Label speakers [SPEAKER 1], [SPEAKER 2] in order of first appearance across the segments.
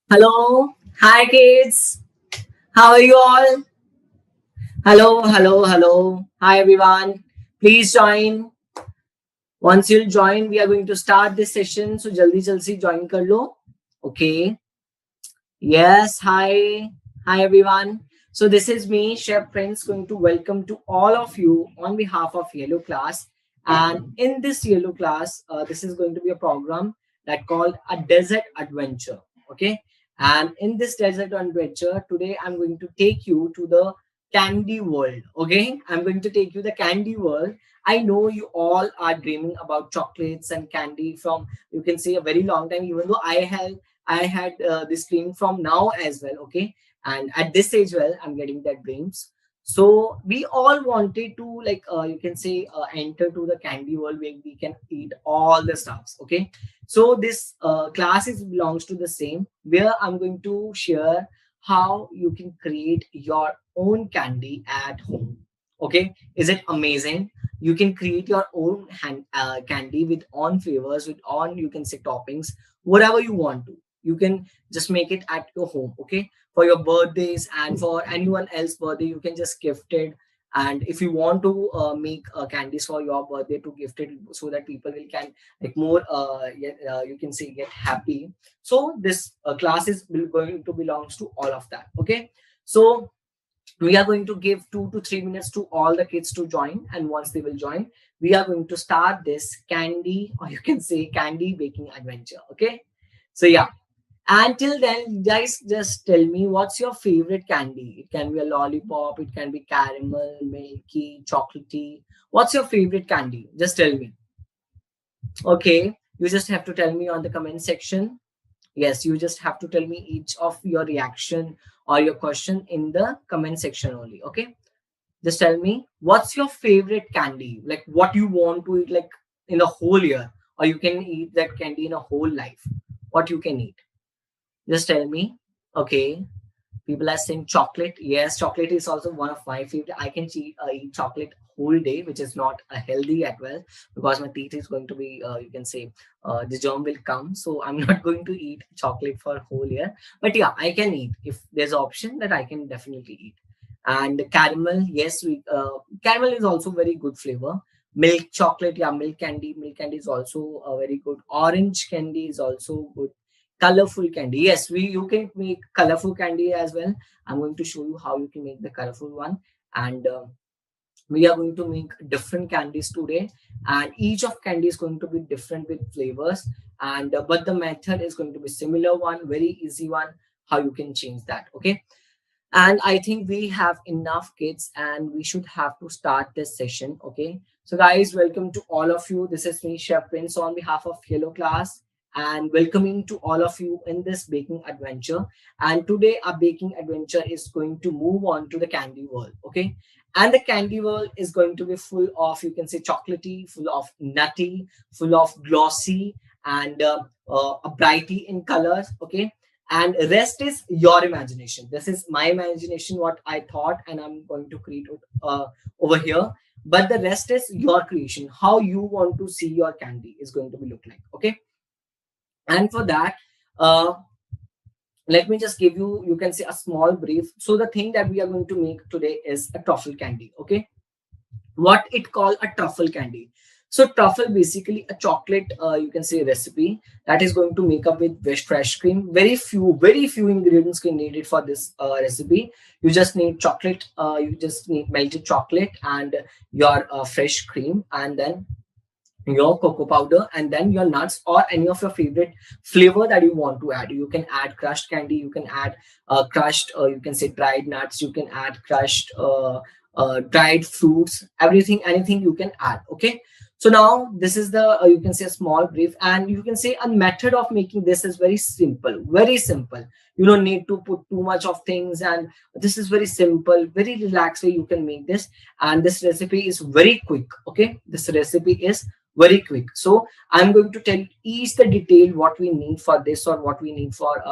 [SPEAKER 1] Hello, hi kids. How are you all? Hello, hello, hello. Hi everyone. Please join. Once you'll join, we are going to start this session. So jaldi jaldi join kar lo. Okay. Yes. Hi. Hi everyone. So this is me, Chef Prince, going to welcome to all of you on behalf of Yellow Class. And in this Yellow Class, this is going to be a program that called a desert adventure. Okay. And in this desert adventure, today I'm going to take you to the candy world. Okay. I'm going to take you the candy world. I know you all are dreaming about chocolates and candy from, you can say, a very long time, even though I had this dream from now as well. Okay. And at this age, well, I'm getting that dreams. So we all wanted to, like, you can say, enter to the candy world where we can eat all the stuffs. Okay. So this class is belongs to the same, where I'm going to share how you can create your own candy at home. Okay. Is it amazing? You can create your own candy with on flavors, with on, you can say, toppings, whatever you want to. You can just make it at your home. Okay. For your birthdays and for anyone else birthday, you can just gift it. And if you want to make candies for your birthday to gift it, so that people will can, like, more you can say, get happy. So this class is going to belongs to all of that. Okay. So we are going to give 2 to 3 minutes to all the kids to join, and once they will join, we are going to start this candy, or you can say, candy baking adventure. Okay. So yeah, until then, guys, just tell me, what's your favorite candy? It can be a lollipop, it can be caramel, milky, chocolatey. What's your favorite candy? Just tell me. Okay, you just have to tell me on the comment section. Yes, you just have to tell me each of your reaction or your question in the comment section only. Okay, just tell me, what's your favorite candy? Like, what you want to eat, like, in a whole year, or you can eat that candy in a whole life. What you can eat? Just tell me. Okay. People are saying chocolate. Yes, chocolate is also one of my favorite. I can eat chocolate whole day, which is not healthy at well, because my teeth is going to be, you can say, the germ will come. So I'm not going to eat chocolate for a whole year. But yeah, I can eat if there's an option that I can definitely eat. And caramel, yes, caramel is also very good flavor. Milk chocolate, yeah, milk candy. Milk candy is also very good. Orange candy is also good. Colorful candy, yes, we you can make colorful candy as well. I'm going to show you how you can make the colorful one. And we are going to make different candies today, and each of candy is going to be different with flavors. And but the method is going to be similar one, very easy one, how you can change that. Okay. And I think we have enough kids, and we should have to start this session. Okay. So, guys, welcome to all of you. This is me, Chef Prince, on behalf of Yellow Class, and welcoming to all of you in this baking adventure. And today, our baking adventure is going to move on to the candy world. Okay. And the candy world is going to be full of, you can say, chocolatey, full of nutty, full of glossy, and a brighty in colors. Okay. And rest is your imagination. This is my imagination, what I thought, and I'm going to create it over here. But the rest is your creation. How you want to see your candy is going to be look like. Okay. And for that, uh, let me just give you, you can say, a small brief. So the thing that we are going to make today is a truffle candy. Okay. What it called a truffle candy. So truffle basically a chocolate, you can say, recipe that is going to make up with fresh cream. Very few ingredients can needed for this recipe. You just need chocolate. You just need melted chocolate and your fresh cream, and then your cocoa powder, and then your nuts or any of your favorite flavor that you want to add. You can add crushed candy, you can add crushed, you can say, dried nuts, you can add crushed dried fruits, everything, anything you can add. Okay. So now this is the, you can say, a small brief, and you can say a method of making this is very simple, very simple. You don't need to put too much of things, and this is very simple, very relaxed way you can make this. And this recipe is very quick. Okay. This recipe is very quick. So I'm going to tell each the detail what we need for this, or what we need for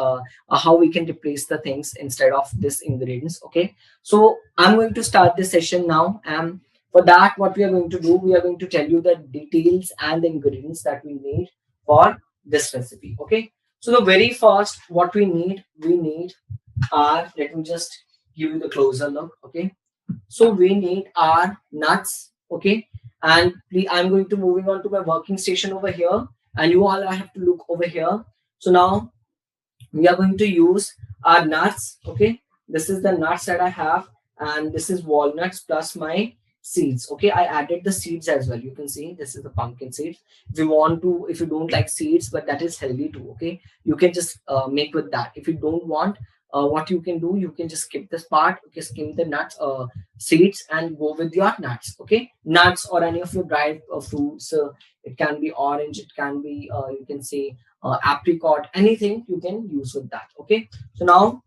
[SPEAKER 1] how we can replace the things instead of this ingredients. Okay. So I'm going to start this session now. And for that, what we are going to do, we are going to tell you the details and the ingredients that we need for this recipe. Okay. So the very first, what we need are, let me just give you the closer look. Okay, so we need our nuts. Okay, and I'm going to moving on to my working station over here, and you all I have to look over here. So now we are going to use our nuts. Okay, this is the nuts that I have, and this is walnuts plus my seeds. Okay, I added the seeds as well. You can see this is the pumpkin seeds. If you want to, if you don't like seeds, but that is healthy too. Okay, you can just make with that. If you don't want, what you can do, you can just skip this part. Okay, skip the nuts, seeds, and go with your nuts. Okay, nuts or any of your dried fruits. It can be orange, it can be, you can say, apricot, anything you can use with that. Okay, so now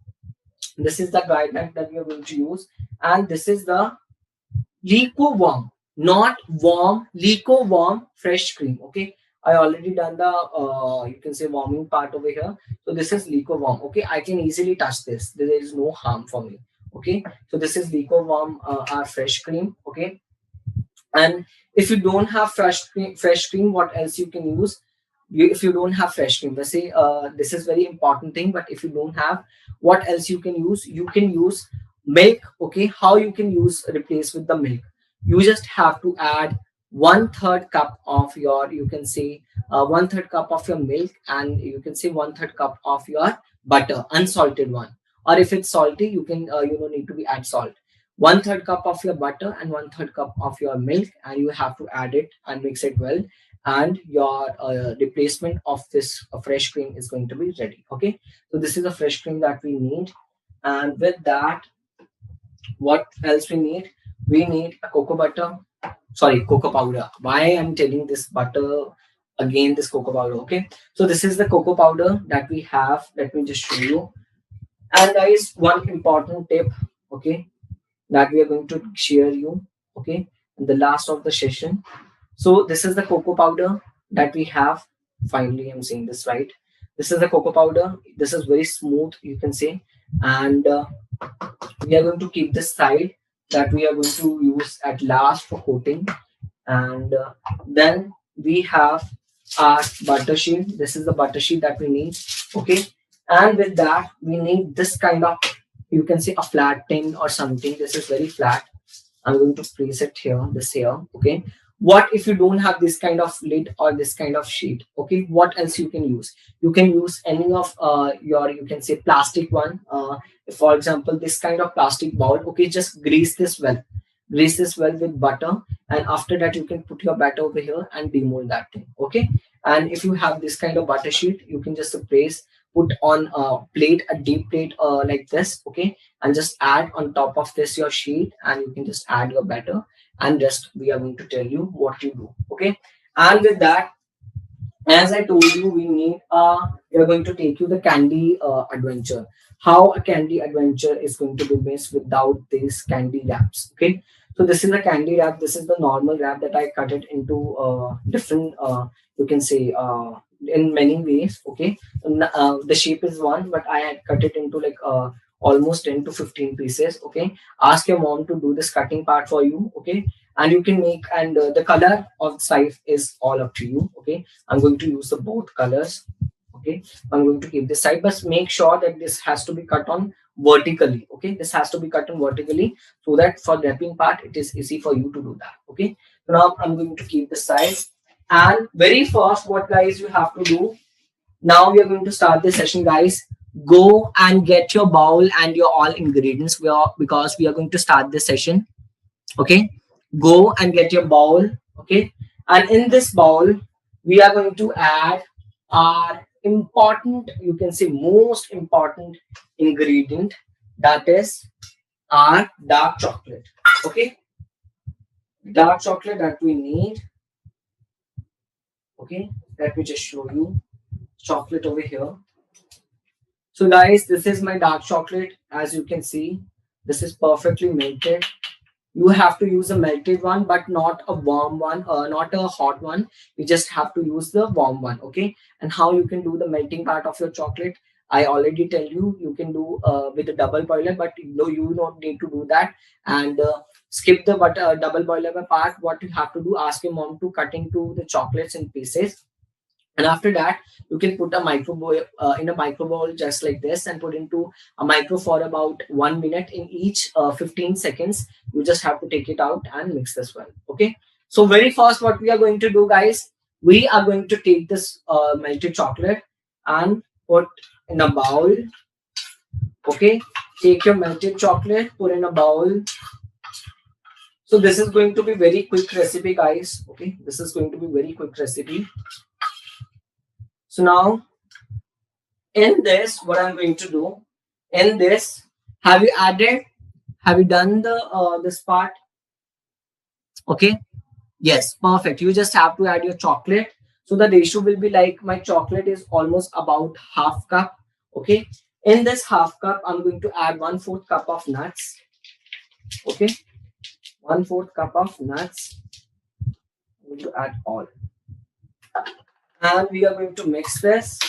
[SPEAKER 1] this is the guideline that we are going to use, and this is the lico warm, not warm, lico warm fresh cream. Okay, I already done the you can say warming part over here. So this is lico warm. Okay, I can easily touch this, there is no harm for me. Okay, so this is lico warm, our fresh cream. Okay, and if you don't have fresh cream, what else you can use? If you don't have fresh cream, let's say, this is very important thing, but if you don't have, what else you can use? You can use milk. Okay, how you can use replace with the milk? You just have to add one third cup of your, you can say, one third cup of your milk, and you can say one third cup of your butter, unsalted one. Or if it's salty, you can, you don't need to be add salt. One third cup of your butter and one third cup of your milk, and you have to add it and mix it well, and your replacement of this fresh cream is going to be ready. Okay, so this is a fresh cream that we need, and with that, what else we need? We need a cocoa butter, sorry, cocoa powder. Why I'm telling this butter again, this cocoa powder? Okay, so this is the cocoa powder that we have. Let me just show you. And guys, one important tip, okay, that we are going to share you, okay, in the last of the session. So this is the cocoa powder that we have. Finally, I'm saying this right. This is the cocoa powder. This is very smooth, you can say, and we are going to keep this side, that we are going to use at last for coating. And then we have our butter sheet. This is the butter sheet that we need. Okay, and with that, we need this kind of, you can say, a flat tin or something. This is very flat. I'm going to place it here, this here. Okay, what if you don't have this kind of lid or this kind of sheet? Okay, what else you can use? You can use any of your, you can say, plastic one. For example, this kind of plastic bowl. Okay, just grease this well, grease this well with butter, and after that you can put your batter over here and demold that thing. Okay, and if you have this kind of butter sheet, you can just place, put on a plate, a deep plate, like this. Okay, and just add on top of this your sheet, and you can just add your batter, and just we are going to tell you what you do. Okay, and with that, as I told you, we are going to take you the candy adventure. How a candy adventure is going to be missed without these candy wraps. Okay, so this is a candy wrap. This is the normal wrap that I cut it into different. You can say, in many ways. Okay, the shape is one, but I had cut it into like almost 10 to 15 pieces. Okay, ask your mom to do this cutting part for you. Okay, and you can make, and the color of size is all up to you. Okay, I'm going to use the both colors. Okay, I'm going to keep this side, but make sure that this has to be cut on vertically. Okay, this has to be cut on vertically, so that for wrapping part it is easy for you to do that. Okay, so now I'm going to keep this side, and very first, what guys you have to do, now we are going to start this session, guys. Go and get your bowl and your all ingredients, because we are going to start this session. Okay, go and get your bowl. Okay, and in this bowl we are going to add our important, you can say, most important ingredient, that is our dark chocolate. Okay, dark chocolate that we need. Okay, let me just show you chocolate over here. So guys, this is my dark chocolate. As you can see, this is perfectly melted. You have to use a melted one, but not a warm one, not a hot one. You just have to use the warm one. Okay, and how you can do the melting part of your chocolate, I already tell you. You can do with a double boiler, but no, you don't need to do that. And skip the double boiler part. What you have to do, ask your mom to cut into the chocolates in pieces, And after that, you can put a micro bowl in a micro bowl just like this, and put into a micro for about 1 minute. In each 15 seconds, you just have to take it out and mix this well. Okay. So very first, what we are going to do, guys, we are going to take this melted chocolate and put in a bowl. Okay. Take your melted chocolate, put in a bowl. So this is going to be very quick recipe, guys. Okay. This is going to be very quick recipe. So now in this, what I'm going to do, in this, have you done the this part? Okay. Yes, perfect. You just have to add your chocolate. So the ratio will be like, my chocolate is almost about half cup. Okay. In this half cup, I'm going to add 1/4 cup of nuts. Okay. 1/4 cup of nuts. I'm going to add all. And we are going to mix this.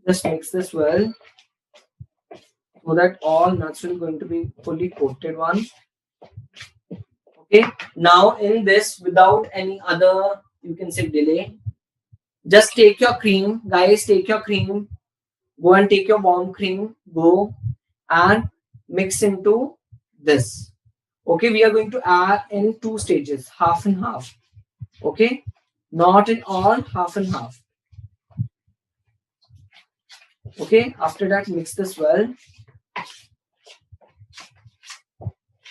[SPEAKER 1] Just mix this well, so that all nuts will going to be fully coated one. Okay. Now in this, without any other, you can say, delay, just take your cream, guys. Take your cream. Go and take your warm cream. Go and mix into this. Okay. We are going to add in 2 stages, half and half. Okay. Not in all, half and half. Okay. After that, mix this well.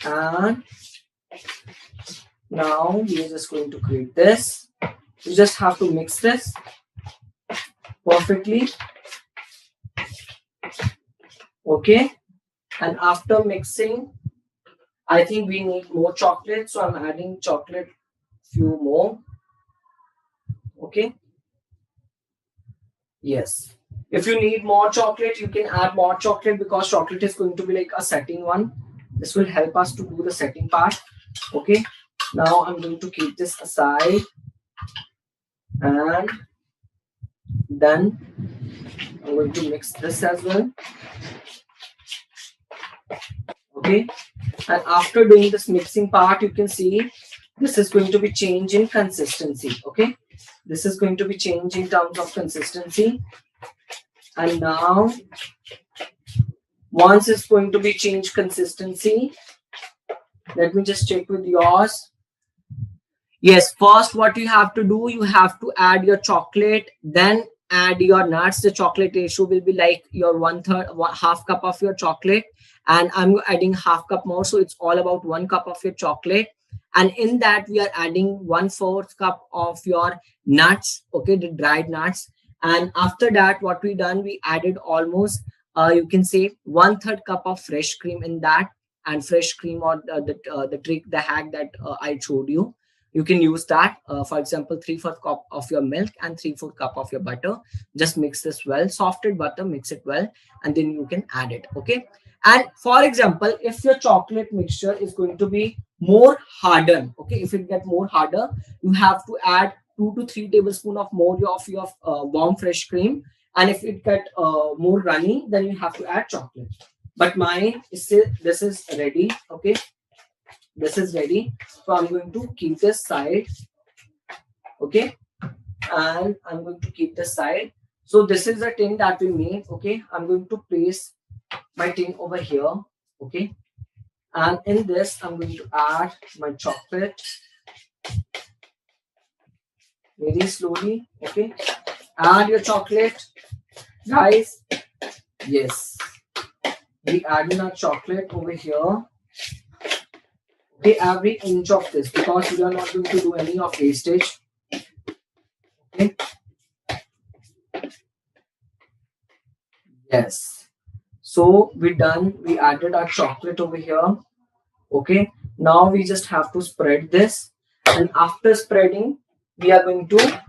[SPEAKER 1] And now we are just going to create this. You just have to mix this perfectly. Okay. And after mixing, I think we need more chocolate. So I'm adding chocolate few more. Okay. Yes. If you need more chocolate, you can add more chocolate, because chocolate is going to be like a setting one. This will help us to do the setting part. Okay. Now I'm going to keep this aside. And then I'm going to mix this as well. Okay. And after doing this mixing part, you can see this is going to be change in consistency. Okay. This is going to be change in terms of consistency. And now, once it's going to be change consistency, let me just check with yours. Yes, first what you have to do, you have to add your chocolate, then add your nuts. The chocolate ratio will be like your 1/3, half cup of your chocolate, and I'm adding half cup more, so it's all about 1 cup of your chocolate. And in that, we are adding 1/4 cup of your nuts. Okay, the dried nuts. And after that, what we done, we added almost you can say 1/3 cup of fresh cream in that. And fresh cream, or the trick, the hack that I showed you, you can use that. For example, 3/4 cup of your milk and 3/4 cup of your butter. Just mix this well. Softened butter, mix it well, and then you can add it. Okay. And for example, if your chocolate mixture is going to be more hardened, okay, if it get more harder, you have to add 2 to 3 tablespoons of more of your warm fresh cream. And if it get more runny, then you have to add chocolate. But mine is still, this is ready. Okay. This is ready. So I'm going to keep this side. Okay. And I'm going to keep this side. So this is the tin that we made. Okay. I'm going to place my tin over here. Okay. And in this, I'm going to add my chocolate very slowly. Okay. Add your chocolate, guys. Yes. We add in our chocolate over here. Okay, every inch of this, because we are not going to do any of wastage. Okay. Yes. So we done. We added our chocolate over here. Okay. Now we just have to spread this, and after spreading, we are going to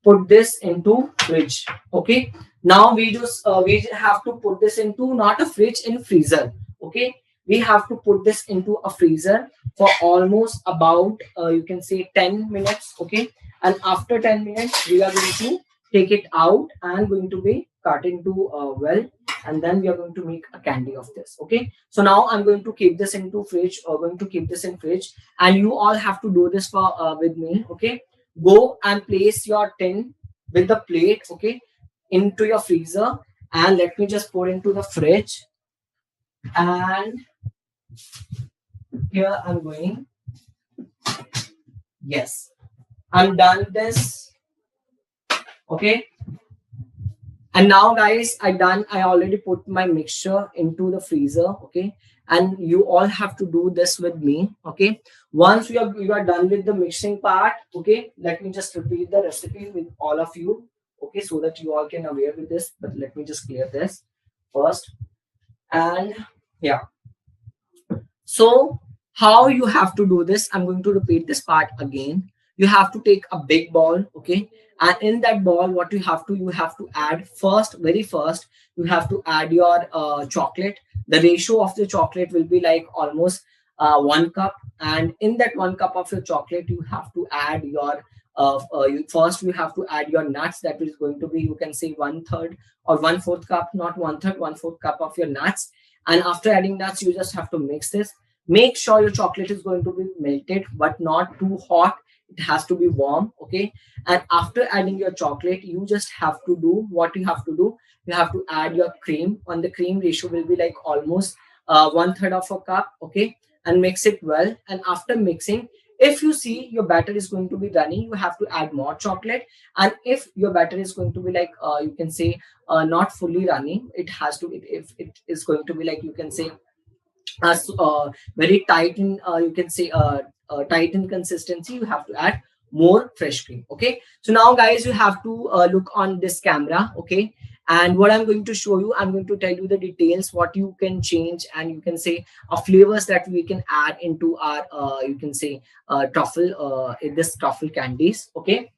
[SPEAKER 1] put this into fridge. Okay. Now we have to put this into not a fridge, in freezer. Okay. We have to put this into a freezer for almost about you can say 10 minutes. Okay. And after 10 minutes, we are going to take it out and going to be cut into well, and then we are going to make a candy of this. Okay. So now I'm going to keep this into fridge, or going to keep this in fridge, and you all have to do this for with me. Okay. go and place your tin with the plate, okay, into your freezer, and let me just pour into the fridge. And here I'm going. Yes, I'm done this. Okay. And now guys, I already put my mixture into the freezer. Okay. And you all have to do this with me. Okay. Once you are done with the mixing part, okay, let me just repeat the recipe with all of you. Okay, so that you all can aware with this. But let me just clear this first. And yeah. So, how you have to do this? I'm going to repeat this part again. You have to take a big ball, okay? And in that ball, what you have to add first, very first, you have to add your chocolate. The ratio of the chocolate will be like almost 1 cup. And in that 1 cup of your chocolate, you have to add your first you have to add your nuts. That is going to be, you can say, 1/3 or 1/4 cup, not 1/3, 1/4 cup of your nuts. And after adding nuts, you just have to mix this. Make sure your chocolate is going to be melted but not too hot. It has to be warm, okay? And after adding your chocolate, you just have to do what you have to do. You have to add your cream. On the cream ratio will be like almost 1/3 of a cup, okay? And mix it well. And after mixing, if you see your batter is going to be runny, you have to add more chocolate. And if your batter is going to be like you can say not fully running, it has to if it is going to be like, you can say, as very tight in you can say tight in consistency, you have to add more fresh cream. Okay, so now guys, you have to look on this camera. Okay, and what I'm going to show you, I'm going to tell you the details what you can change, and you can say flavors that we can add into our you can say truffle in this truffle candies. Okay.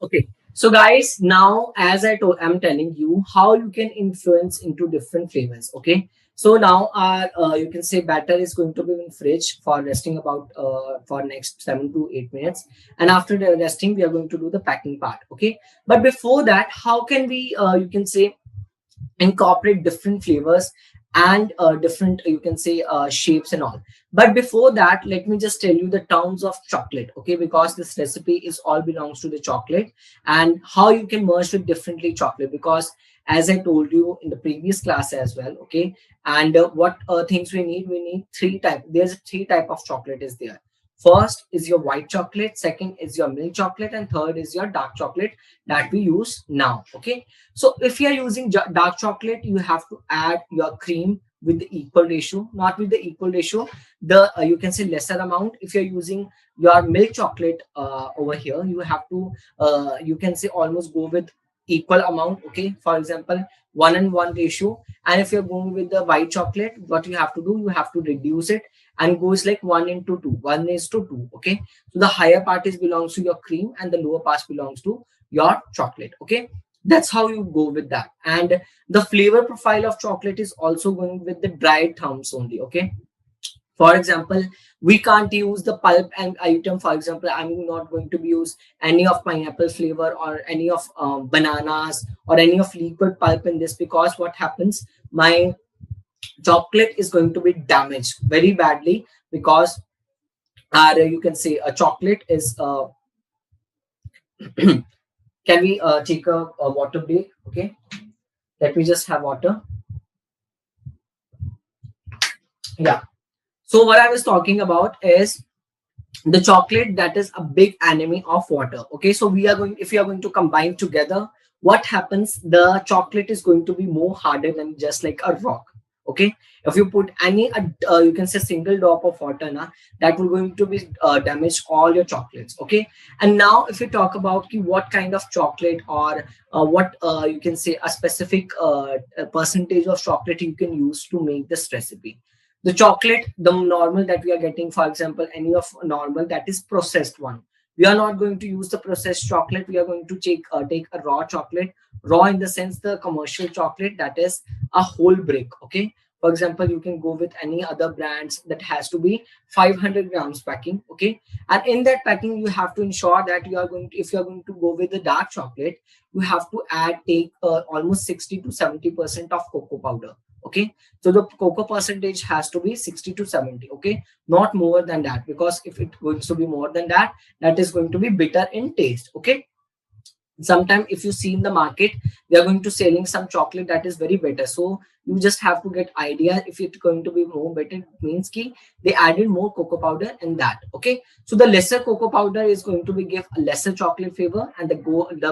[SPEAKER 1] Okay. So guys, now as I'm telling you how you can influence into different flavors. Okay. So now our you can say batter is going to be in fridge for resting about for next 7 to 8 minutes, and after the resting, we are going to do the packing part. Okay. But before that, how can we you can say incorporate different flavors and different you can say shapes and all. But before that, let me just tell you the terms of chocolate, okay, because this recipe is all belongs to the chocolate, and how you can merge with differently chocolate. Because as I told you in the previous class as well, okay, and what things we need three type, there's three type of chocolate is there. First is your white chocolate, second is your milk chocolate, and third is your dark chocolate that we use now. Okay, so if you are using dark chocolate, you have to add your cream with the equal ratio, not with the equal ratio, the you can say lesser amount. If you're using your milk chocolate over here, you have to you can say almost go with equal amount. Okay, for example, 1 and 1 ratio. And if you're going with the white chocolate, what you have to do, you have to reduce it and goes like 1 into 2, 1 is to 2. Okay, so the higher part is belongs to your cream and the lower part belongs to your chocolate. Okay, that's how you go with that. And the flavor profile of chocolate is also going with the dried terms only. Okay, for example, we can't use the pulp and item. For example, I'm not going to use any of pineapple flavor or any of bananas or any of liquid pulp in this, because what happens, my chocolate is going to be damaged very badly. Because you can say a chocolate is can we take a water break? Okay, let me just have water. Yeah. So what I was talking about is the chocolate that is a big enemy of water. Okay, so we are going, if we are going to combine together, what happens, the chocolate is going to be more harder than just like a rock. Okay, if you put any you can say single drop of water na, that will going to be damage all your chocolates. Okay, and now if you talk about what kind of chocolate or what you can say a specific percentage of chocolate you can use to make this recipe. The chocolate, the normal that we are getting, for example, any of normal that is processed one, we are not going to use the processed chocolate. We are going to take a raw chocolate. Raw in the sense the commercial chocolate, that is a whole brick. Okay, for example, you can go with any other brands that has to be 500 grams packing. Okay, and in that packing, you have to ensure that you are going to, if you are going to go with the dark chocolate, you have to take almost 60 to 70% of cocoa powder. Okay, so the cocoa percentage has to be 60 to 70. Okay, not more than that, because if it going to be more than that, that is going to be bitter in taste. Okay, sometimes if you see in the market, they are going to selling some chocolate that is very better, so you just have to get idea if it's going to be more better, it means ki they added more cocoa powder in that. Okay, so the lesser cocoa powder is going to be give a lesser chocolate flavor, and the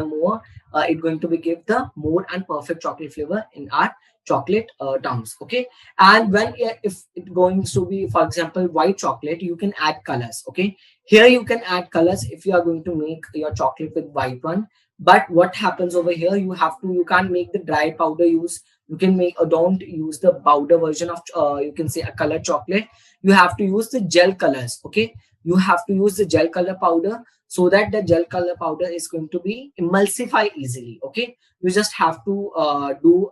[SPEAKER 1] more it going to be give the more and perfect chocolate flavor in our chocolate terms. Okay, and when if it going to be, for example, white chocolate, you can add colors. Okay, here you can add colors if you are going to make your chocolate with white one. But what happens over here, you can't make the dry powder use. You can make or don't use the powder version of you can say a colored chocolate. You have to use the gel colors. Okay, you have to use the gel color powder, so that the gel color powder is going to be emulsify easily. Okay, you just have to do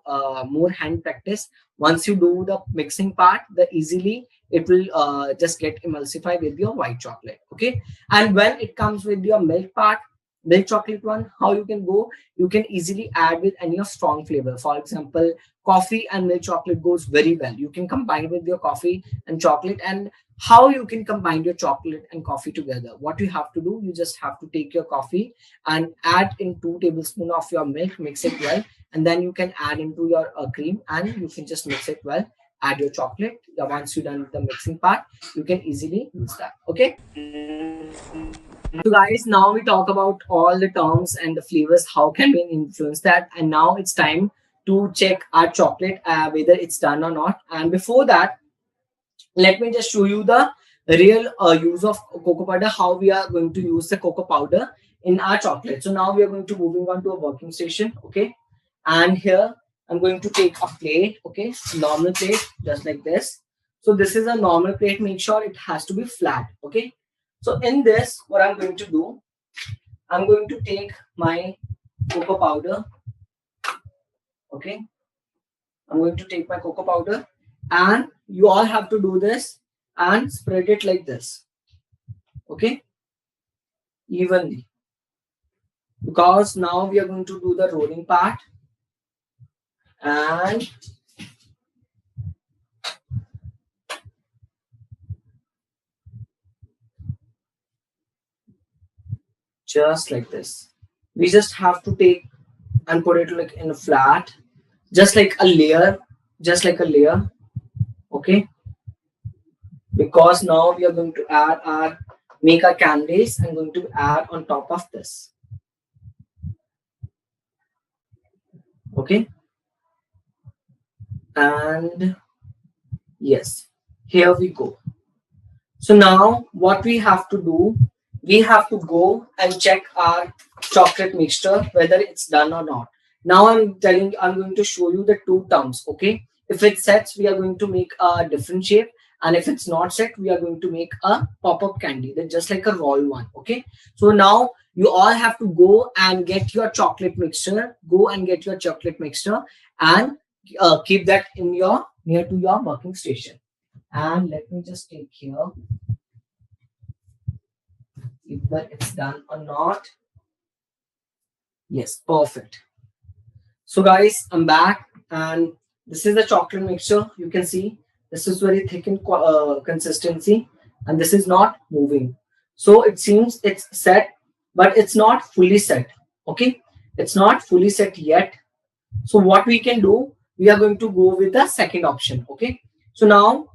[SPEAKER 1] more hand practice. Once you do the mixing part, the easily it will just get emulsify with your white chocolate. Okay, and when it comes with your milk part, milk chocolate one, how you can go, you can easily add with any of strong flavor. For example, coffee and milk chocolate goes very well. You can combine with your coffee and chocolate. And how you can combine your chocolate and coffee together, what you have to do, you just have to take your coffee and add in 2 tablespoons of your milk, mix it well, and then you can add into your cream, and you can just mix it well, add your chocolate. Once you're done with the mixing part, you can easily use that. Okay, so guys, now we talk about all the terms and the flavors, how can we influence that, and now it's time to check our chocolate whether it's done or not. And before that, let me just show you the real use of cocoa powder, how we are going to use the cocoa powder in our chocolate. So now we are going to moving on to a working station. Okay, and here I'm going to take a plate. Okay, normal plate, just like this. So this is a normal plate, make sure it has to be flat. Okay, so in this, what I'm going to do, I'm going to take my cocoa powder. Okay, I'm going to take my cocoa powder, and you all have to do this and spread it like this. Okay, evenly, because now we are going to do the rolling part. And just like this, we just have to take and put it like in a flat, just like a layer, just like a layer. Okay, because now we are going to add our make our candies and going to add on top of this. Okay, and yes, here we go. So now what we have to do, we have to go and check our chocolate mixture whether it's done or not. Now I'm going to show you the two terms. Okay, if it sets, we are going to make a different shape, and if it's not set, we are going to make a pop-up candy, that just like a roll one. Okay, so now you all have to go and get your chocolate mixture. Go and get your chocolate mixture and keep that in your near to your working station. And let me just take here whether it's done or not. Yes, perfect. So guys, I'm back, and this is the chocolate mixture. You can see this is very thick in consistency, and this is not moving. So it seems it's set, but it's not fully set. Okay, it's not fully set yet. So what we can do, we are going to go with the second option. Okay, so now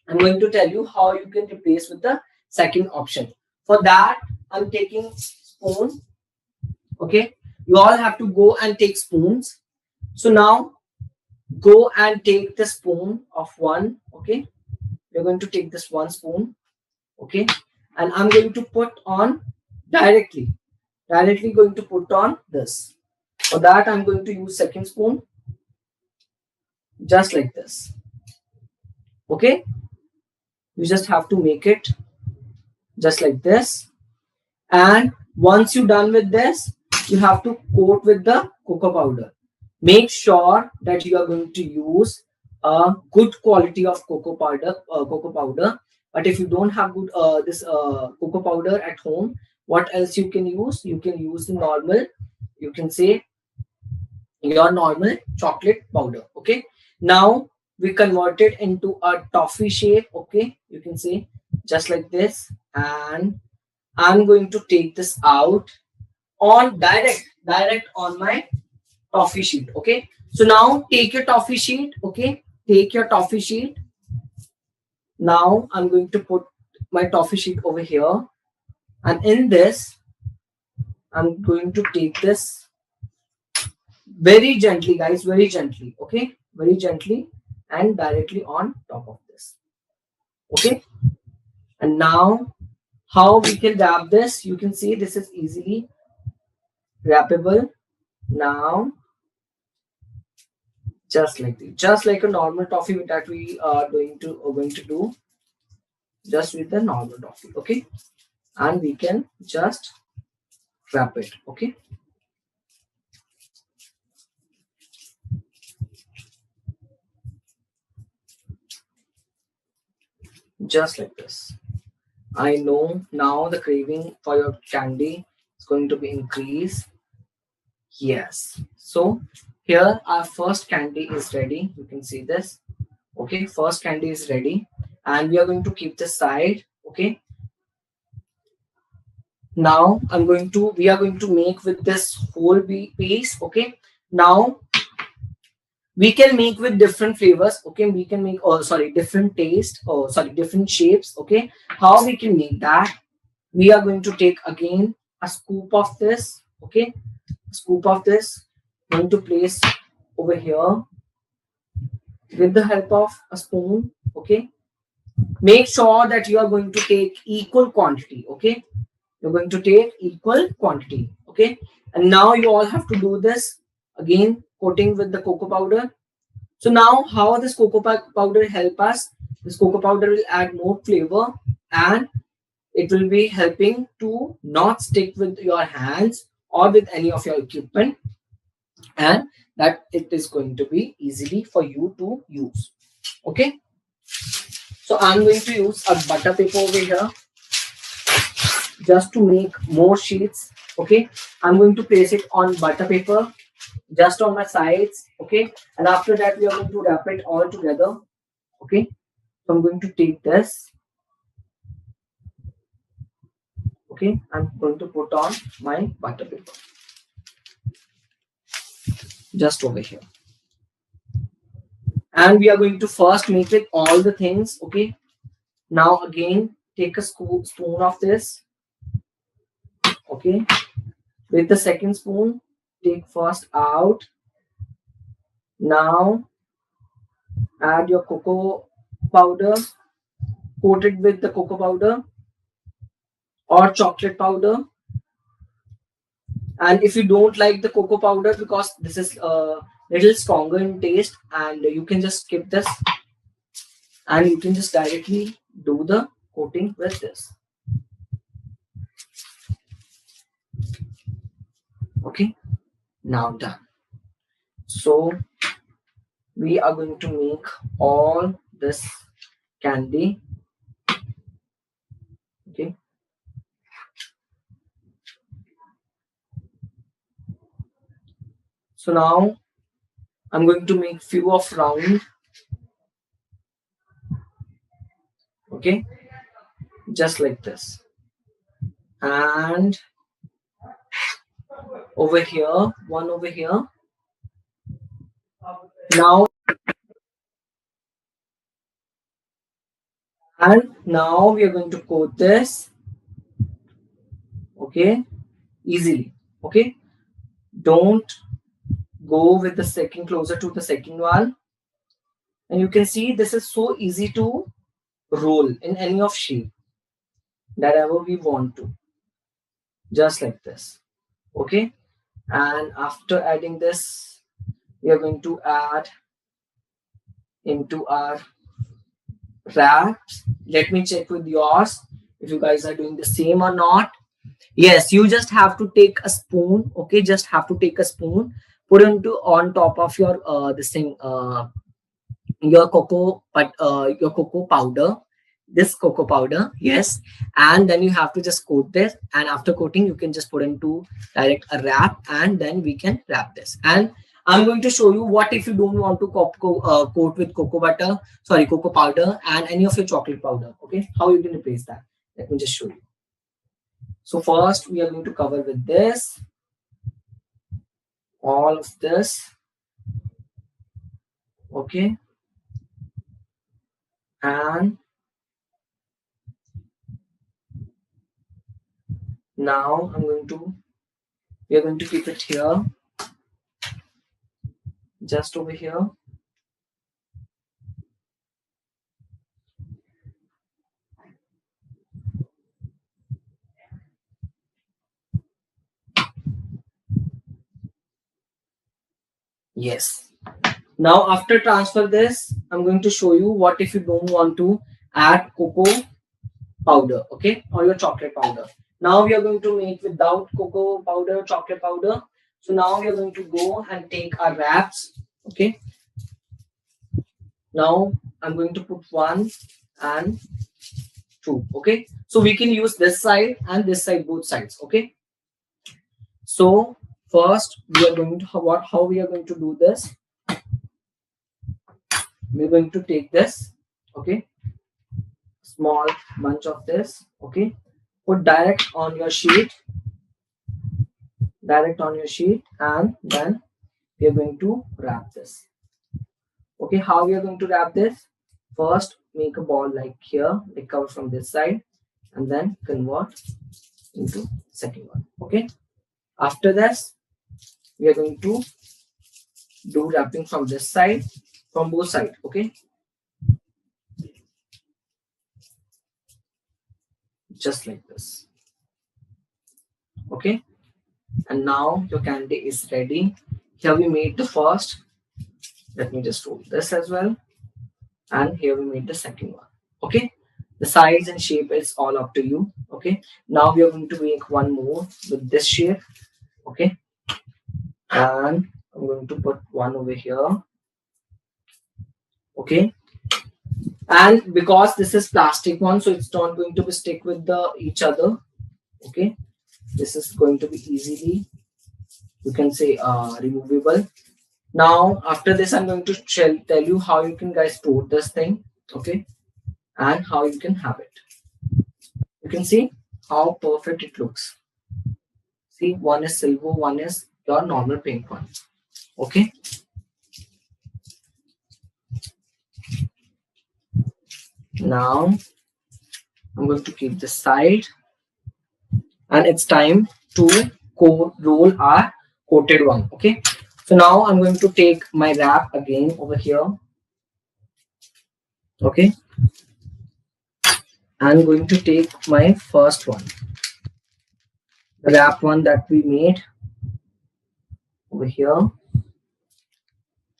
[SPEAKER 1] I'm going to tell you how you can replace with the second option. For that, I'm taking spoon. Okay, you all have to go and take spoons. So now go and take the spoon of one. Okay, you're going to take this one spoon. Okay, and I'm going to put on directly going to put on this. For that, I'm going to use second spoon, just like this. Okay, you just have to make it just like this. And once you're done with this, you have to coat with the cocoa powder. Make sure that you are going to use a good quality of cocoa powder. But if you don't have good this cocoa powder at home, what else you can use? You can use the normal. You can say your normal chocolate powder. Okay, Now we convert it into a toffee shape. Okay, you can see just like this, and I'm going to take this out on direct on my toffee sheet. Okay, so now take your toffee sheet. Okay, take your toffee sheet. Now I'm going to put my toffee sheet over here, and in this I'm going to take this very gently, guys, very gently. Okay, very gently and directly on top of this. Okay, and now how we can wrap this? You can see this is easily wrappable. Now just like this, just like a normal toffee that we are going to do, just with the normal toffee. Okay, and we can just wrap it. Okay, just like this. I know now the craving for your candy is going to be increased. Yes, so here our first candy is ready. You can see this. Okay, first candy is ready, and we are going to keep this side. Okay, now we are going to make with this whole piece. Okay, now we can make with different flavors. Okay, we can make, oh sorry, different taste, oh sorry, different shapes. Okay, how we can make that? We are going to take again a scoop of this. Okay, scoop of this, going to place over here with the help of a spoon. Okay, make sure that you are going to take equal quantity. Okay, you're going to take equal quantity. Okay, and now you all have to do this again, coating with the cocoa powder. So now how this cocoa powder help us? This cocoa powder will add more flavor, and it will be helping to not stick with your hands or with any of your equipment, and that it is going to be easily for you to use. Okay, so I'm going to use a butter paper over here just to make more sheets. Okay, I'm going to place it on butter paper just on my sides. Okay, and after that we are going to wrap it all together. Okay, so I'm going to take this. Okay, I'm going to put on my butter paper just over here, and we are going to first make it all the things. Okay, now again take a spoon of this. Okay, with the second spoon, take first out. Now add your cocoa powder, coat it with the cocoa powder or chocolate powder. And if you don't like the cocoa powder, because this is a little stronger in taste, and you can just skip this, and you can just directly do the coating with this. Okay, now done. So we are going to make all this candy. Okay, so now I'm going to make few of round. Okay, just like this, and over here, one over here. Now, and now we are going to coat this. Okay, easily. Okay, don't go with the second closer to the second one, and you can see this is so easy to roll in any of shape that ever we want to, just like this. Okay, and after adding this, we are going to add into our wraps. Let me check with yours if you guys are doing the same or not. Yes, you just have to take a spoon. Okay, just have to take a spoon, put into on top of your this thing, your cocoa, but your cocoa powder, this cocoa powder. Yes, and then you have to just coat this, and after coating you can just put into direct a wrap, and then we can wrap this. And I'm going to show you what if you don't want to coat with cocoa powder and any of your chocolate powder. Okay, how you can replace that. Let me just show you. So first we are going to cover with this, all of this. Okay, and now we are going to keep it here, just over here. Yes. Now after transfer this, I'm going to show you what if you don't want to add cocoa powder, okay, or your chocolate powder. Now we are going to make without cocoa powder, chocolate powder. So now we are going to go and take our wraps, okay. Now I'm going to put 1 and 2, okay. So we can use this side and this side, both sides, okay. So first we are going to how we are going to do this. We're going to take this, okay, small bunch of this, okay, put direct on your sheet, and then we are going to wrap this. Okay, how we are going to wrap this? First, make a ball like here, like cover from this side, and then convert into second one. Okay. After this, we are going to do wrapping from this side, from both sides. Okay. Just like this. Okay. And now your candy is ready. Here we made the first. Let me just roll this as well. And here we made the second one. Okay. The size and shape is all up to you. Okay. Now we are going to make one more with this shape. Okay. And I'm going to put one over here. Okay. And because this is plastic one, so it's not going to be stick with the each other. Okay. This is going to be easily, you can say, removable. Now after this, I'm going to tell you how you can guys store this thing. Okay. And how you can have it. You can see how perfect it looks. See, one is silver, one is your normal pink one. Okay. Now I'm going to keep this side, and it's time to roll our coated one. Okay. So now I'm going to take my wrap again over here. Okay. I'm going to take my first one, the wrap one that we made over here,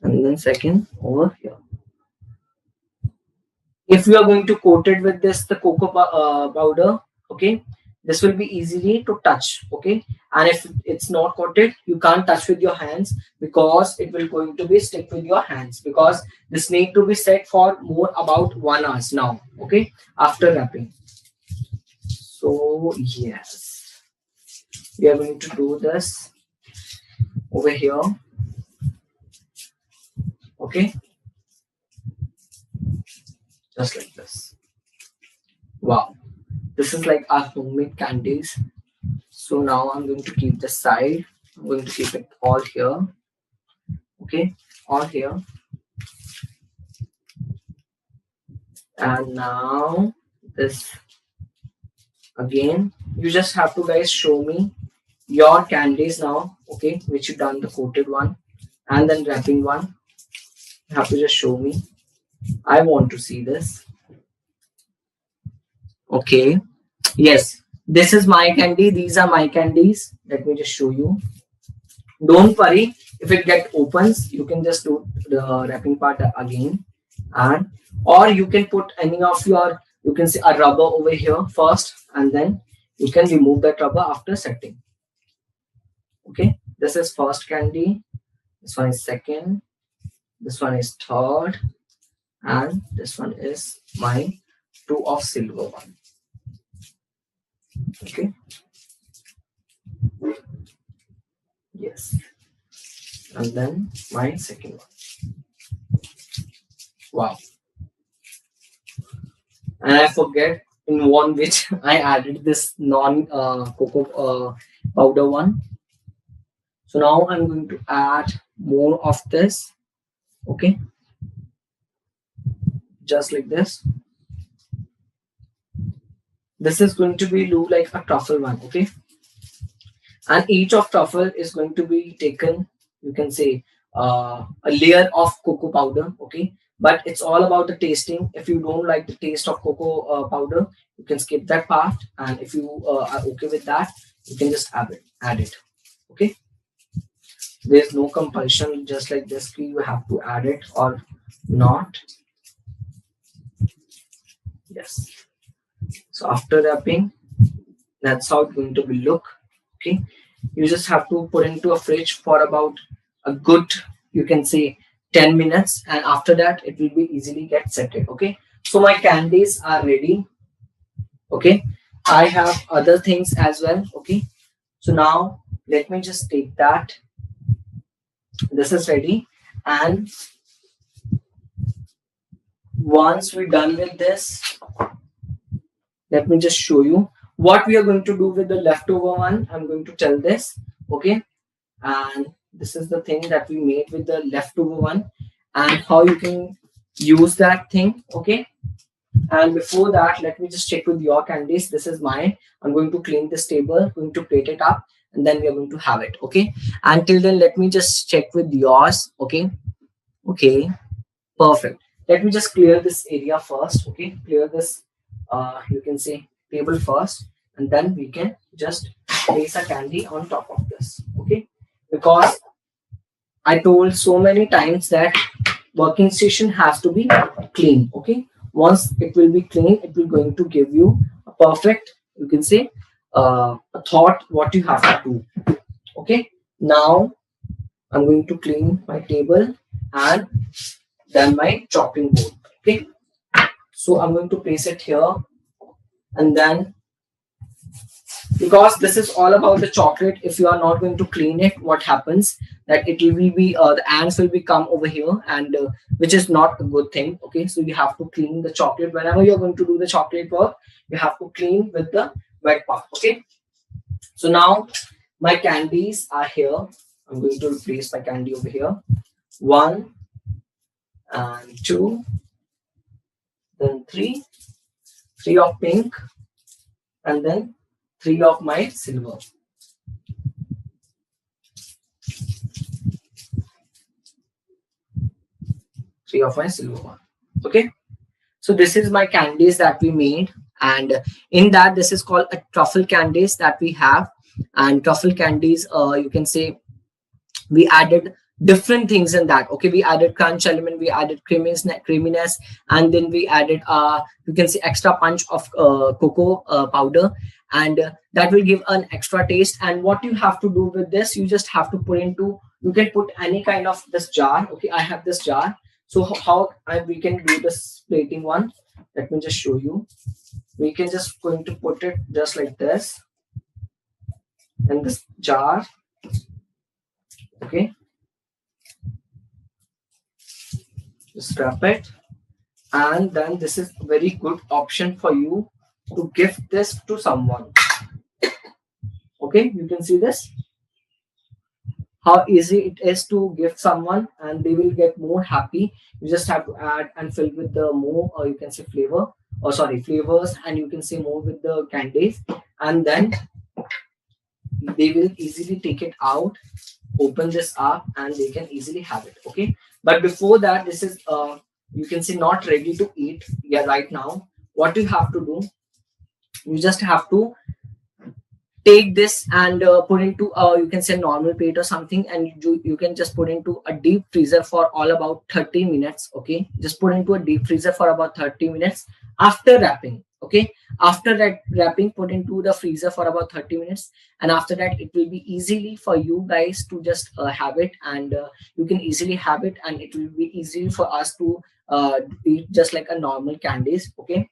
[SPEAKER 1] and then second over here. If we are going to coat it with this, the cocoa powder, okay, this will be easily to touch, okay. And if it's not coated, you can't touch with your hands because it will going to be stick with your hands, because this need to be set for more about 1 hour now, okay, after wrapping. So yes, we are going to do this over here. Okay, just like this. Wow, this is like our homemade candies. So now I'm going to keep the side. I'm going to keep it all here. Okay, all here. And now this again. You just have to guys show me your candies now. Okay, which you done the coated one and then wrapping one. You have to just show me. I want to see this. Okay. Yes, this is my candy. These are my candies. Let me just show you. Don't worry, if it get opens, you can just do the wrapping part again, and or you can put any of your, you can see a rubber over here first, and then you can remove that rubber after setting. Okay, this is first candy. This one is second. This one is third, and this one is my 2 of silver one. Okay. Yes. and then my second one. Wow. And I forget in one which I added this non cocoa powder one. So now I'm going to add more of this. Okay, just like this. This is going to be look like a truffle one. Okay, and each of truffle is going to be taken, you can say, a layer of cocoa powder. Okay, but it's all about the tasting. If you don't like the taste of cocoa powder, you can skip that part, and if you are okay with that, you can just add it. Okay, there's no compulsion, just like this you have to add it or not. Yes, so after wrapping, that's how it's going to be look. Okay, you just have to put into a fridge for about a good, you can say, 10 minutes, and after that it will be easily get settled. Okay, so my candies are ready. Okay, I have other things as well. Okay, so now let me just take that. This is ready, and once we're done with this, let me just show you what we are going to do with the leftover one. I'm going to tell this. Okay, and this is the thing that we made with the leftover one, and how you can use that thing. Okay, and before that, let me just check with your candies. This is mine. I'm going to clean this table, going to plate it up, and then we are going to have it. Okay, until then, let me just check with yours. Okay, okay, perfect. Let me just clear this area first. Okay, clear this, you can say, table first, and then we can just place a candy on top of this. Okay, because I told so many times that working station has to be clean. Okay, once it will be clean, it will going to give you a perfect, you can say, a thought what you have to do. Okay, now I'm going to clean my table and then my chopping board. Okay, so I'm going to place it here, and then, because this is all about the chocolate, if you are not going to clean it, what happens that it will be the ants will be come over here, and which is not a good thing. Okay, so you have to clean the chocolate whenever you're going to do the chocolate work. You have to clean with the wet part. Okay, so now my candies are here. I'm going to place my candy over here. One and two, then three of pink, and then three of my silver. Three of my silver one. Okay, so this is my candies that we made, and in that, this is called a truffle candies that we have. And truffle candies, you can say, we added different things in that. Okay, we added crunch element, we added creaminess, and then we added you can say extra punch of cocoa powder, and that will give an extra taste. And what you have to do with this, you just have to put into, you can put any kind of this jar. Okay, I have this jar. So we can do this plating one. Let me just show you. We can just going to put it just like this in this jar. Okay, just wrap it, and then this is a very good option for you to gift this to someone. Okay, you can see this, how easy it is to gift someone, and they will get more happy. You just have to add and fill with the more, or you can say flavor, or sorry, flavors, and you can say more with the candies, and then they will easily take it out, open this up, and they can easily have it. Okay, but before that, this is you can say not ready to eat. Yeah, right now, what you have to do, you just have to take this and put into you can say normal plate or something, and you can just put into a deep freezer for all about 30 minutes. Okay, just put into a deep freezer for about 30 minutes after wrapping. Okay, after that wrapping, put into the freezer for about 30 minutes, and after that it will be easily for you guys to just have it, and you can easily have it, and it will be easy for us to eat just like a normal candies. Okay,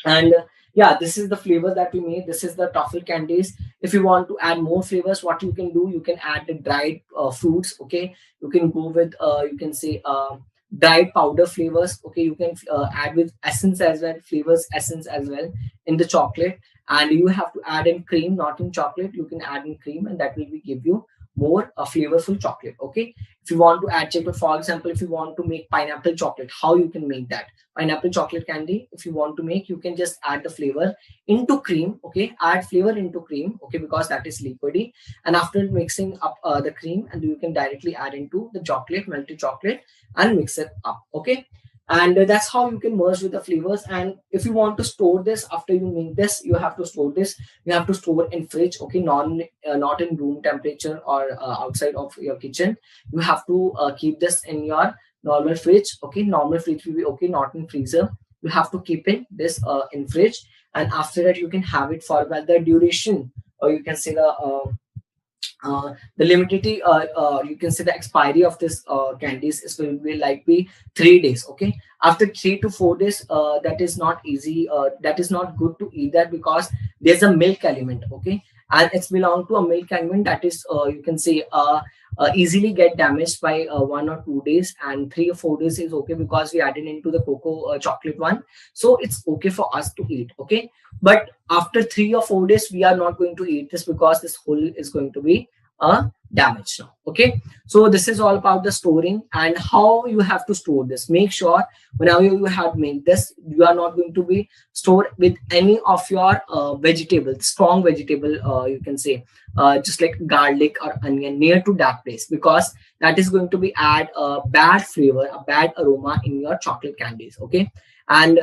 [SPEAKER 1] and yeah, this is the flavor that we made. This is the truffle candies. If you want to add more flavors, what you can do, you can add the dried fruits. Okay, you can go with you can say dried powder flavors. Okay, you can add with essence as well, flavors essence as well in the chocolate. And you have to add in cream, not in chocolate. You can add in cream, and that will be give you more flavorful chocolate. Okay, if you want to add chocolate, for example, if you want to make pineapple chocolate, how you can make that pineapple chocolate candy? If you want to make, you can just add the flavor into cream. Okay, add flavor into cream. Okay, because that is liquidy. And after mixing up the cream, and you can directly add into the chocolate, melted chocolate, and mix it up. Okay, and that's how you can merge with the flavors. And if you want to store this, after you make this, you have to store this, you have to store in fridge. Okay, not in room temperature or outside of your kitchen. You have to keep this in your normal fridge. Okay, normal fridge will be okay, not in freezer. You have to keep it this in fridge. And after that, you can have it for the duration, or you can say the limitity, you can say the expiry of this candies is will be like be 3 days. Okay, after 3 to 4 days, that is not easy, that is not good to eat that, because there's a milk element. Okay, and it's belong to a milk element that is you can say easily get damaged by 1 or 2 days, and 3 or 4 days is okay because we added into the cocoa chocolate one, so it's okay for us to eat. Okay, but after 3 or 4 days, we are not going to eat this because this whole is going to be damaged now. Okay, so this is all about the storing and how you have to store this. Make sure whenever you have made this, you are not going to be stored with any of your vegetables, strong vegetable, you can say just like garlic or onion near to that place, because that is going to be add a bad flavor, a bad aroma in your chocolate candies. Okay, and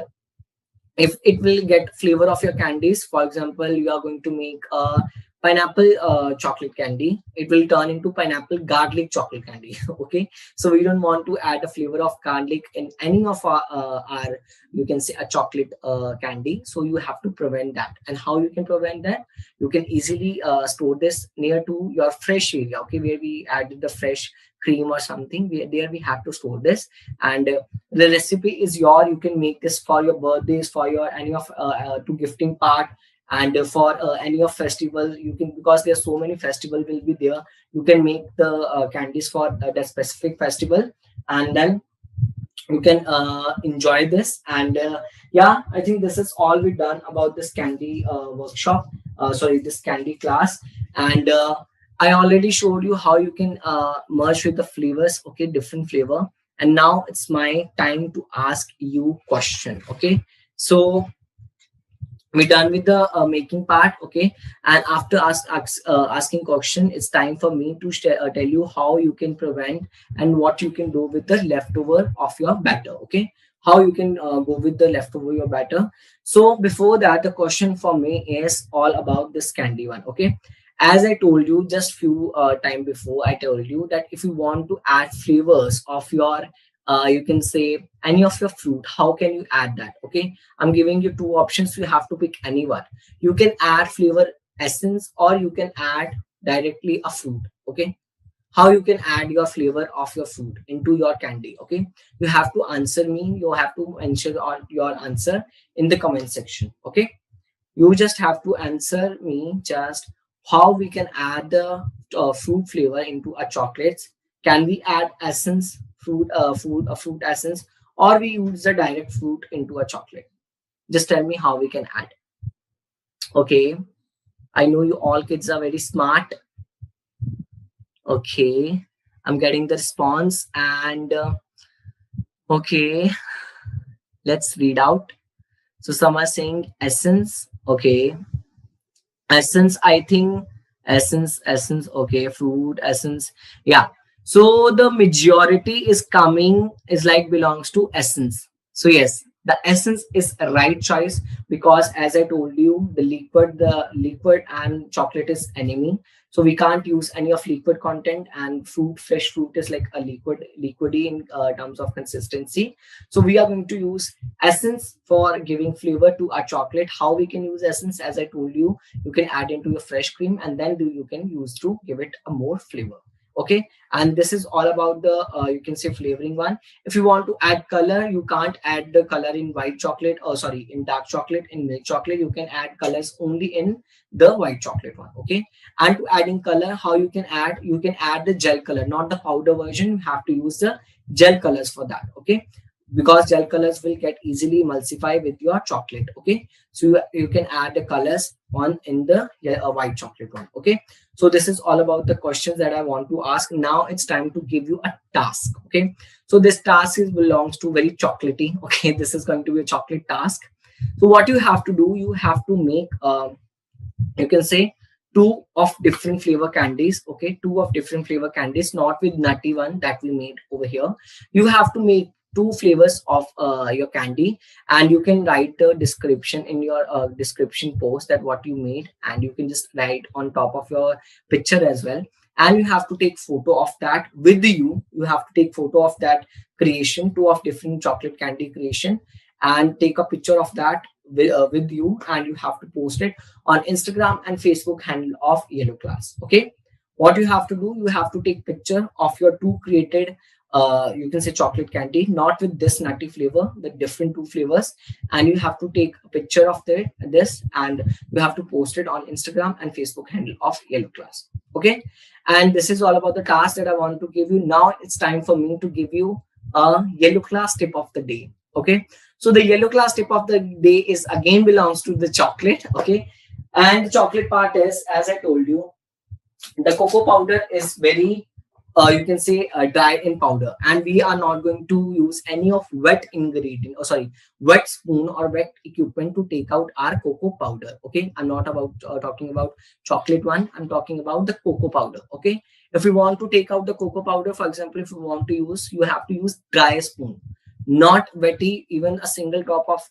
[SPEAKER 1] if it will get flavor of your candies, for example, you are going to make a pineapple chocolate candy, it will turn into pineapple garlic chocolate candy. Okay, so we don't want to add a flavor of garlic in any of our you can say a chocolate candy. So you have to prevent that. And how you can prevent that? You can easily store this near to your fresh area. Okay, where we added the fresh cream or something, there we have to store this. And the recipe is your, you can make this for your birthdays, for your any of to gifting part, and for any of festival you can, because there's so many festival will be there, you can make the candies for that specific festival, and then you can enjoy this. And yeah, I think this is all we done about this candy workshop, sorry, this candy class. And I already showed you how you can merge with the flavors. Okay, different flavor. And now it's my time to ask you question. Okay, so we're done with the making part. Okay, and after asking question, it's time for me to tell you how you can prevent and what you can do with the leftover of your batter. Okay, how you can go with the leftover your batter. So before that, the question for me is all about this candy one. Okay, as I told you just few time before, I told you that if you want to add flavors of your you can say any of your fruit, how can you add that? Okay, I'm giving you two options. You have to pick any one. You can add flavor essence, or you can add directly a fruit. Okay, how you can add your flavor of your fruit into your candy? Okay, you have to answer me. You have to ensure on your answer in the comment section. Okay, you just have to answer me just how we can add the fruit flavor into a chocolates. Can we add essence, fruit essence, or we use the direct fruit into a chocolate? Just tell me how we can add. Okay, I know you all kids are very smart. Okay, I'm getting the response. And okay, let's read out. So some are saying essence. Okay, essence, I think essence. Okay, fruit essence. Yeah, so the majority is coming is like belongs to essence. So yes, the essence is a right choice, because as I told you, the liquid and chocolate is enemy. So we can't use any of liquid content, and fresh fruit is like a liquidy in terms of consistency. So we are going to use essence for giving flavor to our chocolate. How we can use essence? As I told you, you can add into your fresh cream, and then you can use to give it a more flavor. Okay, and this is all about the you can say flavoring one. If you want to add color, you can't add the color in white chocolate, or sorry, in dark chocolate. In milk chocolate you can add colors only in the white chocolate one. Okay, and to adding color, how you can add, you can add the gel color, not the powder version. You have to use the gel colors for that. Okay, because gel colors will get easily emulsify with your chocolate. Okay, so you can add the colors on in the white chocolate one. Okay, so this is all about the questions that I want to ask. Now it's time to give you a task. Okay, so this task is belongs to very chocolatey. Okay, this is going to be a chocolate task. So what you have to do, you have to make you can say two of different flavor candies. Okay, two of different flavor candies, not with nutty one that we made over here. You have to make two flavors of your candy, and you can write the description in your description post that what you made, and you can just write on top of your picture as well. And you have to take photo of that with you have to take photo of that creation, two of different chocolate candy creation, and take a picture of that with you, and you have to post it on Instagram and Facebook handle of Yellow Class. Okay, what you have to do, you have to take picture of your two created you can say chocolate candy, not with this nutty flavor, with different two flavors, and you have to take a picture of this, and you have to post it on Instagram and Facebook handle of Yellow Class. Okay, and this is all about the task that I want to give you. Now it's time for me to give you a Yellow Class tip of the day. Okay, so the Yellow Class tip of the day is again belongs to the chocolate. Okay, and the chocolate part is, as I told you, the cocoa powder is very you can say dry in powder, and we are not going to use any of wet ingredient, or sorry, wet spoon or wet equipment to take out our cocoa powder. Okay, I'm not about talking about chocolate one, I'm talking about the cocoa powder. Okay, if you want to take out the cocoa powder, for example, if you want to use, you have to use dry spoon, not wetty. Even a single drop of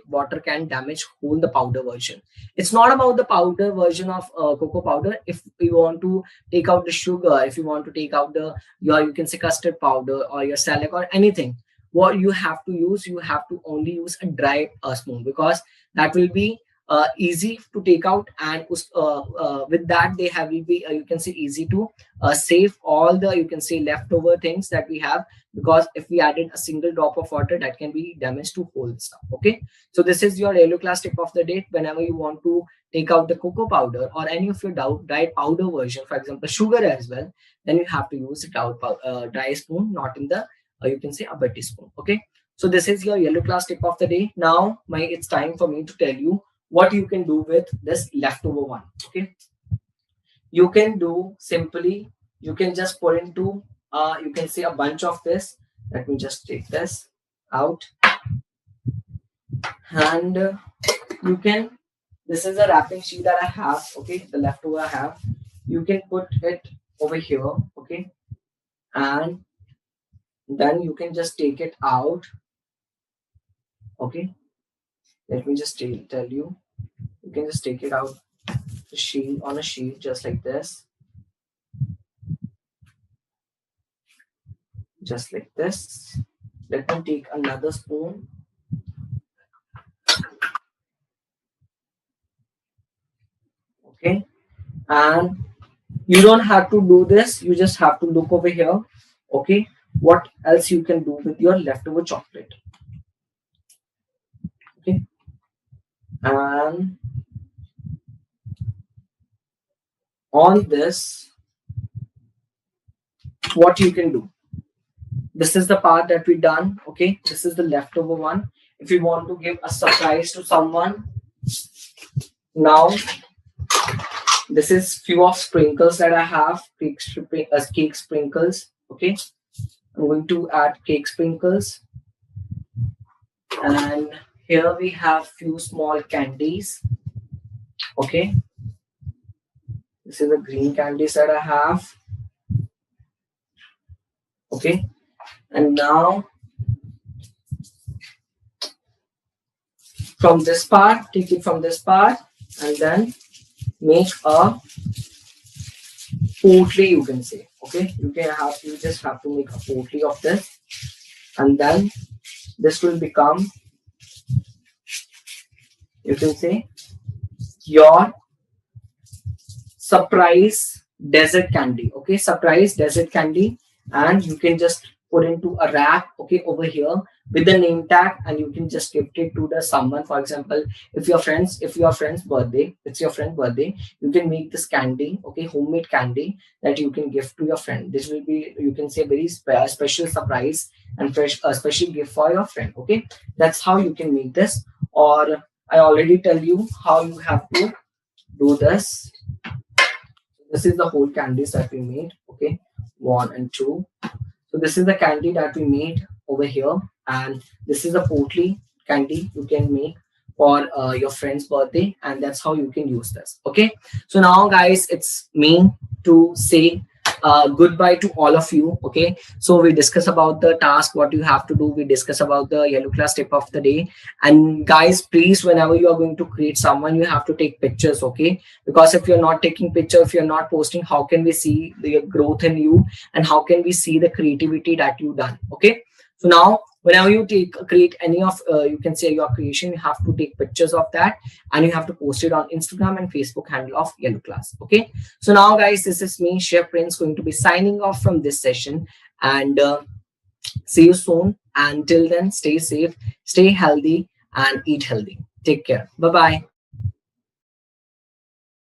[SPEAKER 1] water can damage whole the powder version. It's not about the powder version of cocoa powder. If you want to take out the sugar, if you want to take out the your you can say custard powder or your salad or anything, what you have to use, you have to only use a dry spoon, because that will be easy to take out, and with that they have will be you can say easy to save all the you can say leftover things that we have, because if we added a single drop of water, that can be damage to whole stuff. Okay, so this is your Yellow Class tip of the day. Whenever you want to take out the cocoa powder or any of your dried powder version, for example sugar as well, then you have to use a dry spoon, not in the you can say a wet spoon. Okay, so this is your Yellow Class tip of the day. Now it's time for me to tell you what you can do with this leftover one. Okay, you can do simply, you can just put into you can say a bunch of this. Let me just take this out, and you can, this is a wrapping sheet that I have. Okay, the leftover I have, you can put it over here. Okay, and then you can just take it out. Okay, let me just tell you, you can just take it out the sheet on a sheet just like this, just like this. Let me take another spoon. Okay, and you don't have to do this, you just have to look over here. Okay, what else you can do with your leftover chocolate. Okay, and on this, what you can do, this is the part that we done. Okay, this is the leftover one. If you want to give a surprise to someone, now this is few of sprinkles that I have, cake sprinkles. Okay, I'm going to add cake sprinkles, and here we have few small candies. Okay, this is the green candies that I have. Okay, and now from this part, take it from this part, and then make a potly, you can say. Okay, you just have to make a potly of this, and then this will become, you can say, your surprise desert candy. Okay, surprise desert candy, and you can just put into a rack, okay, over here with the name tag, and you can just gift it to the someone. For example, if your friend's birthday, it's your friend's birthday, you can make this candy, okay, homemade candy that you can gift to your friend. This will be, you can say, very special surprise and fresh a special gift for your friend. Okay, that's how you can make this. Or I already tell you how you have to do this. This is the whole candies that we made. Okay, one and two. So this is the candy that we made over here, and this is a portly candy you can make for your friend's birthday, and that's how you can use this. Okay, so now guys, it's me to say goodbye to all of you. Okay, so we discuss about the task, what you have to do. We discuss about the yellow class tip of the day. And guys, please, whenever you are going to create someone, you have to take pictures. Okay, because if you're not taking picture, if you're not posting, how can we see the growth in you, and how can we see the creativity that you done? Okay, so now whenever you create any of you can say your creation, you have to take pictures of that, and you have to post it on Instagram and Facebook handle of yellow class. Okay, so now guys, this is me, Chef Prince, going to be signing off from this session, and see you soon. Until then, stay safe, stay healthy, and eat healthy. Take care. Bye bye.